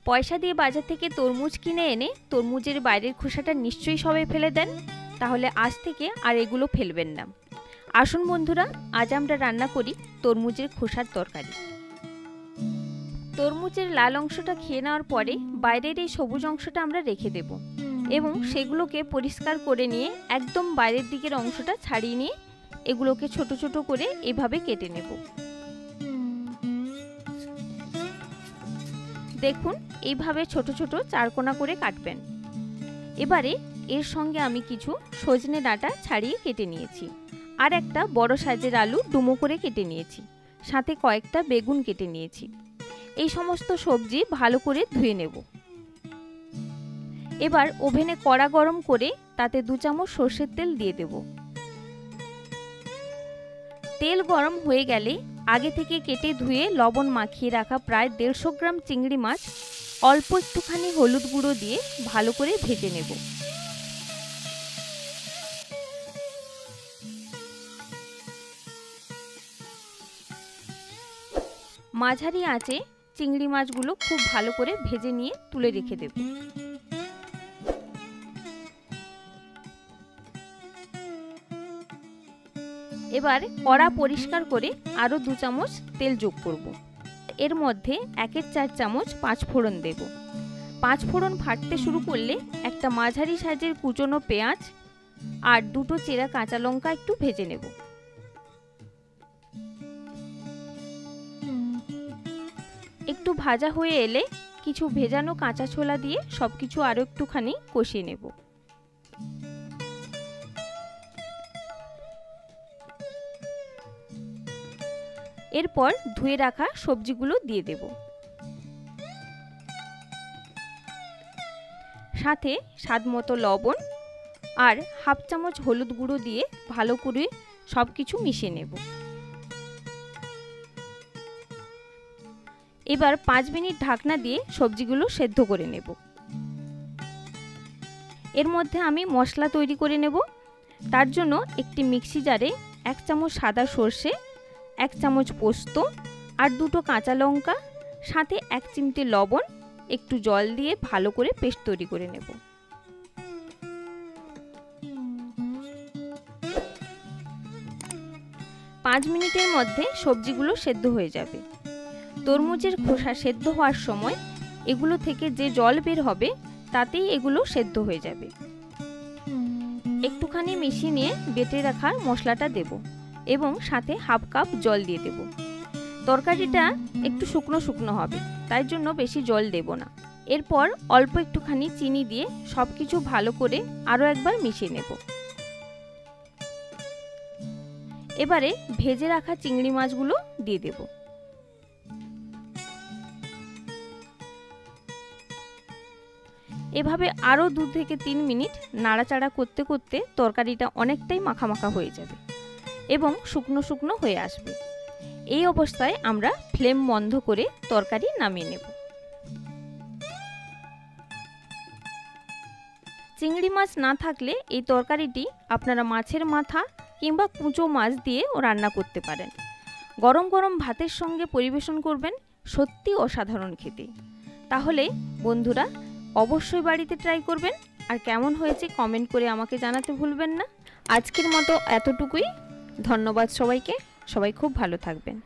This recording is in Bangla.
পয়সা দিয়ে বাজার থেকে তরমুজ কিনে এনে তরমুজের বাইরের খোসাটা নিশ্চয়ই সবাই ফেলে দেন, তাহলে আজ থেকে আর এগুলো ফেলবেন না। আসুন বন্ধুরা, আজ আমরা রান্না করি তরমুজের খোসার তরকারি। তরমুজের লাল অংশটা খেয়ে নেওয়ার পরে বাইরের এই সবুজ অংশটা আমরা রেখে দেব এবং সেগুলোকে পরিষ্কার করে নিয়ে একদম বাইরের দিকের অংশটা ছাড়িয়ে নিয়ে এগুলোকে ছোট ছোট করে এভাবে কেটে নেব। দেখুন, এইভাবে ছোট ছোট চারকোনা করে কাটবেন। এবারে এর সঙ্গে আমি কিছু সজনে ডাঁটা ছাড়িয়ে কেটে নিয়েছি, আর একটা বড় সাইজের আলু ডুমো করে কেটে নিয়েছি, সাথে কয়েকটা বেগুন কেটে নিয়েছি। এই সমস্ত সবজি ভালো করে ধুয়ে নেব। এবার ওভেনে কড়া গরম করে তাতে 2 চামচ সরষের তেল দিয়ে দেব। তেল গরম হয়ে গেলে আগে থেকে কেটে ধুয়ে লবণ মাখিয়ে রাখা প্রায় 150 গ্রাম চিংড়ি মাছ অল্প একটুখানি হলুদ গুঁড়ো দিয়ে ভালো করে ভেজে নেব। মাঝারি আঁচে চিংড়ি মাছগুলো খুব ভালো করে ভেজে নিয়ে তুলে রেখে দেব। এবার কড়া পরিষ্কার করে আরো 2 চামচ তেল যোগ করব। এর মধ্যে 1/4 চামচ 5 ফোড়ন দেব। 5 ফোড়ন ফাটতে শুরু করলে একটা মাঝারি সাইজের কুচনো পেঁয়াজ আর 2টো চেরা কাঁচা লঙ্কা একটু ভেজে নেব। একটু ভাজা হয়ে এলে কিছু ভেজানো কাঁচা ছোলা দিয়ে সবকিছু আরো একটুখানি কষিয়ে নেব। এরপর ধুয়ে রাখা সবজিগুলো দিয়ে দেব। সাথে স্বাদমতো লবণ আর হাফ চামচ হলুদ গুঁড়ো দিয়ে ভালো করে সবকিছু মিশিয়ে নেব। এবার 5 মিনিট ঢাকনা দিয়ে সবজিগুলো সেদ্ধ করে নেব। এর মধ্যে আমি মশলা তৈরি করে নেব। তার জন্য একটি মিক্সি জারে 1 চামচ সাদা সর্ষে, 1 চামচ পোস্ত আর 2টো কাঁচা লঙ্কা, সাথে 1 চিমটে লবণ, একটু জল দিয়ে ভালো করে পেস্ট তৈরি করে নেব। পাঁচ মিনিটের মধ্যে সবজিগুলো সেদ্ধ হয়ে যাবে। তরমুজের খোসা সেদ্ধ হওয়ার সময় এগুলো থেকে যে জল বের হবে তাতেই এগুলো সেদ্ধ হয়ে যাবে। একটুখানি মিশিয়ে নিয়ে বেটে রাখা মশলাটা দেব এবং সাথে হাফ কাপ জল দিয়ে দেব। তরকারিটা একটু শুকনো শুকনো হবে, তাই জন্য বেশি জল দেব না। এরপর অল্প একটুখানি চিনি দিয়ে সবকিছু ভালো করে আরও একবার মিশিয়ে নেব। এবারে ভেজে রাখা চিংড়ি মাছগুলো দিয়ে দেব। এভাবে আরও 2 থেকে 3 মিনিট নাড়াচাড়া করতে করতে তরকারিটা অনেকটাই মাখামাখা হয়ে যাবে এবং শুকনো শুকনো হয়ে আসবে। এই অবস্থায় আমরা ফ্লেম বন্ধ করে তরকারি নামিয়ে নেব। চিংড়ি মাছ না থাকলে এই তরকারিটি আপনারা মাছের মাথা কিংবা কুঁচো মাছ দিয়েও রান্না করতে পারেন। গরম গরম ভাতের সঙ্গে পরিবেশন করবেন, সত্যি অসাধারণ খেতে। তাহলে বন্ধুরা অবশ্যই বাড়িতে ট্রাই করবেন, আর কেমন হয়েছে কমেন্ট করে আমাকে জানাতে ভুলবেন না। আজকের মতো এতটুকুই। ধন্যবাদ সবাইকে। সবাই খুব ভালো থাকবেন।